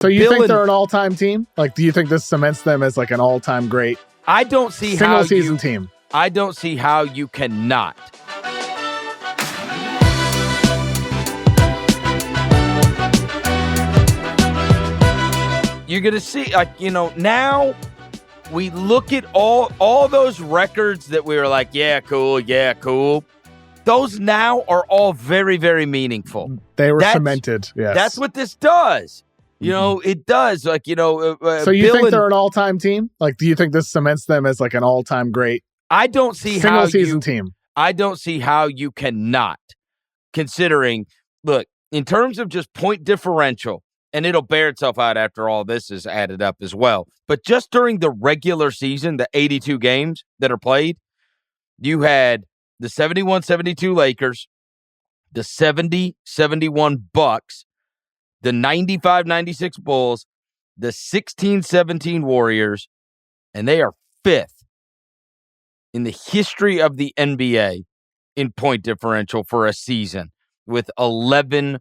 So you think they're an all-time team? Like, do you think this cements them as like an all-time great I don't see single season team? I don't see how you cannot. You're going to see, now we look at all those records that we were like, yeah, cool. Those now are all very, very meaningful. They were cemented, yes. That's what this does. It does. So you think they're an all-time team? Like, do you think this cements them as like an all-time great I don't see single season team? I don't see how you cannot, considering, look, in terms of just point differential, and it'll bear itself out after all this is added up as well. But just during the regular season, the 82 games that are played, you had the 71-72 Lakers, the 70-71 Bucks, the 95-96 Bulls, the 16-17 Warriors, and they are fifth in the history of the NBA in point differential for a season with 11.3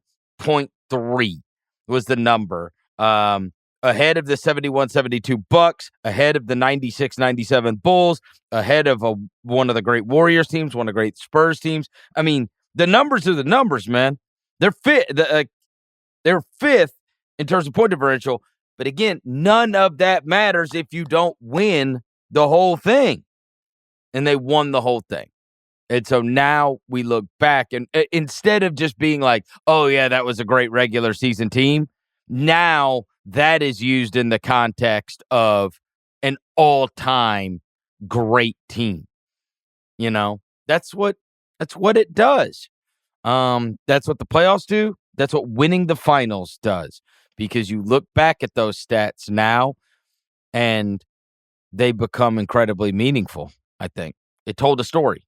was the number. Ahead of the 71-72 Bucks, ahead of the 96-97 Bulls, ahead of one of the great Warriors teams, one of the great Spurs teams. I mean, the numbers are the numbers, man. They're they're fifth in terms of point differential, but again, none of that matters if you don't win the whole thing. And they won the whole thing. And so now we look back, and instead of just being like, oh, yeah, that was a great regular season team, now that is used in the context of an all-time great team. That's what it does. That's what the playoffs do. That's what winning the finals does, because you look back at those stats now and they become incredibly meaningful, I think. It told a story.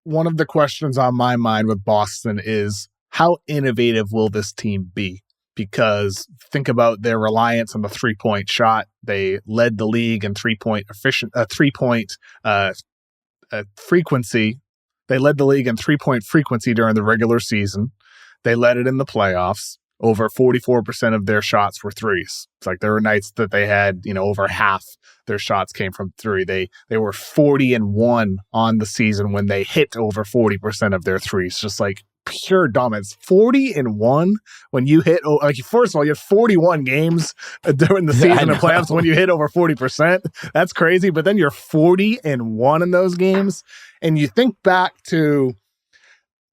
One of the questions on my mind with Boston is, how innovative will this team be? Because think about their reliance on the three-point shot. They led the league in three-point frequency. They led the league in three-point frequency during the regular season. They led it in the playoffs. Over 44% of their shots were threes. It's like there were nights that they had, over half their shots came from three. They were 40-1 on the season when they hit over 40% of their threes. Just like pure dominance. 40-1 when you hit, first of all, you have 41 games during the season of playoffs when you hit over 40%. That's crazy. But then you're 40-1 in those games. And you think back to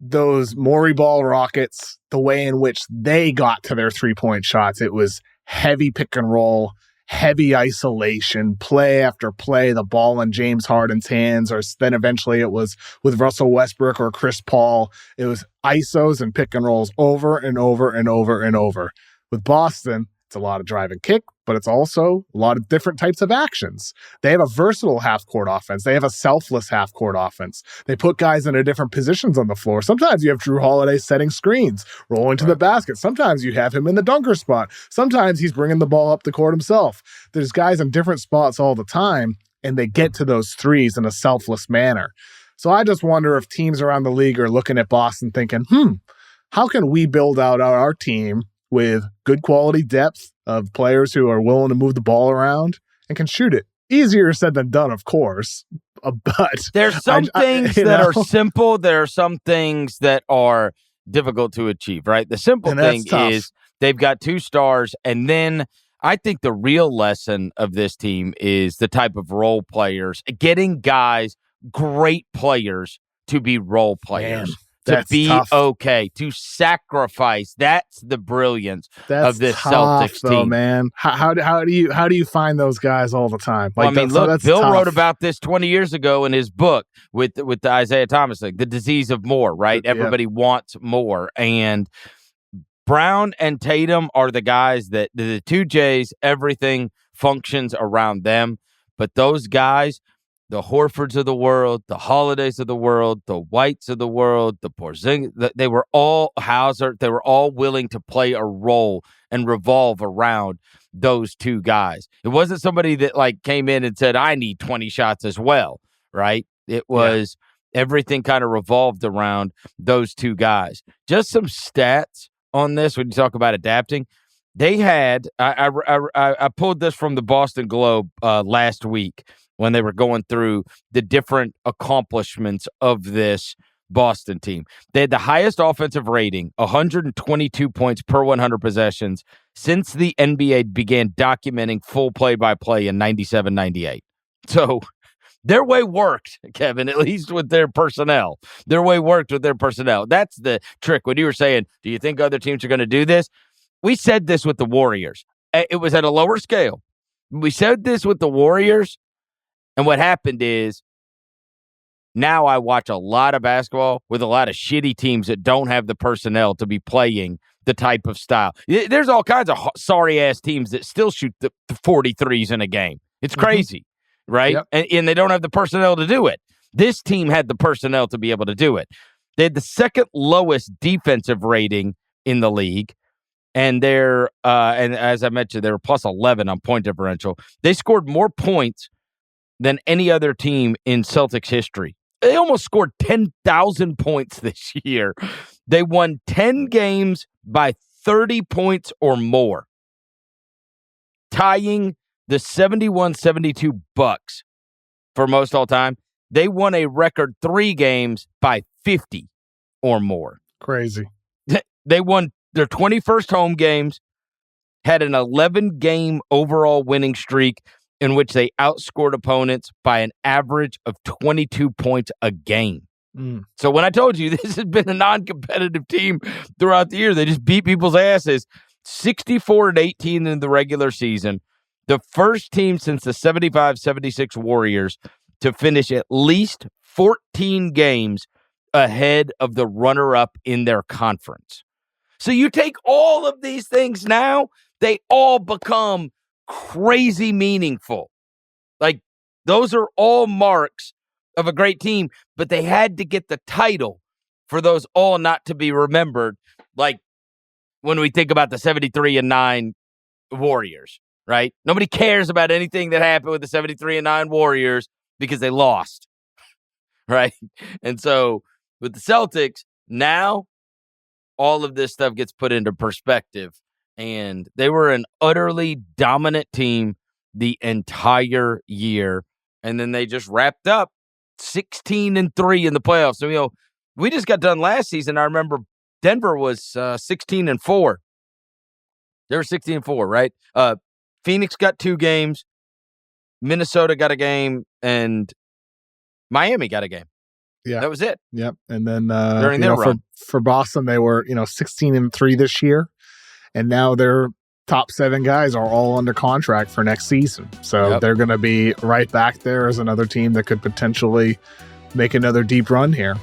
those Morey Ball Rockets, the way in which they got to their three-point shots. It was heavy pick and roll, heavy isolation, play after play, the ball in James Harden's hands, or then eventually it was with Russell Westbrook or Chris Paul. It was isos and pick and rolls over and over and over and over. With Boston, it's a lot of drive and kick, but it's also a lot of different types of actions. They have a versatile half-court offense. They have a selfless half-court offense. They put guys in different positions on the floor. Sometimes you have Drew Holiday setting screens, rolling to the basket. Sometimes you have him in the dunker spot. Sometimes he's bringing the ball up the court himself. There's guys in different spots all the time, and they get to those threes in a selfless manner. So I just wonder if teams around the league are looking at Boston thinking, how can we build out our team with good quality depth of players who are willing to move the ball around and can shoot it? Easier said than done, of course. But there's some things that are simple. There are some things that are difficult to achieve, right? The simple thing is they've got two stars. And then I think the real lesson of this team is the type of role players, getting guys, great players, to be role players. Man. That's to be tough. Okay, to sacrifice. That's the brilliance of this Celtics team, man. How do you find those guys all the time? Look, Bill wrote about this 20 years ago in his book with the Isaiah Thomas thing, The Disease of More, right? Everybody wants more. And Brown and Tatum are the guys that, the two J's, everything functions around them. But those guys, the Horfords of the world, the Holidays of the world, the Whites of the world, the Porzingis, they were all Hauser. They were all willing to play a role and revolve around those two guys. It wasn't somebody that came in and said, I need 20 shots as well, right? It was everything kind of revolved around those two guys. Just some stats on this when you talk about adapting. They had I pulled this from the Boston Globe last week when they were going through the different accomplishments of this Boston team. They had the highest offensive rating, 122 points per 100 possessions, since the NBA began documenting full play-by-play in 97-98. So their way worked, Kevin, at least with their personnel. Their way worked with their personnel. That's the trick. When you were saying, do you think other teams are going to do this? We said this with the Warriors. It was at a lower scale. We said this with the Warriors, and what happened is now I watch a lot of basketball with a lot of shitty teams that don't have the personnel to be playing the type of style. There's all kinds of sorry-ass teams that still shoot the 43s in a game. It's crazy, right? Yep. And they don't have the personnel to do it. This team had the personnel to be able to do it. They had the second lowest defensive rating in the league. And they're, and as I mentioned, they were plus 11 on point differential. They scored more points than any other team in Celtics history. They almost scored 10,000 points this year. They won 10 games by 30 points or more, tying the 71-72 Bucks for most all time. They won a record 3 games by 50 or more. Crazy. They won their 21st home games, had an 11-game overall winning streak in which they outscored opponents by an average of 22 points a game. So when I told you this has been a non-competitive team throughout the year, they just beat people's asses 64-18 in the regular season. The first team since the 75-76 Warriors to finish at least 14 games ahead of the runner-up in their conference. So you take all of these things now, they all become crazy meaningful. Like, those are all marks of a great team, but they had to get the title for those all not to be remembered. Like, when we think about the 73-9 Warriors, right? Nobody cares about anything that happened with the 73-9 Warriors because they lost, right? And so with the Celtics, now all of this stuff gets put into perspective, and they were an utterly dominant team the entire year, and then they just wrapped up 16-3 in the playoffs. So, we just got done last season. I remember Denver was 16-4. They were 16-4, right? Phoenix got 2 games, Minnesota got a game, and Miami got a game. Yeah, that was it. Yep. And then during their run for Boston, they were 16-3 this year, and now their top 7 guys are all under contract for next season. So they're going to be right back there as another team that could potentially make another deep run here.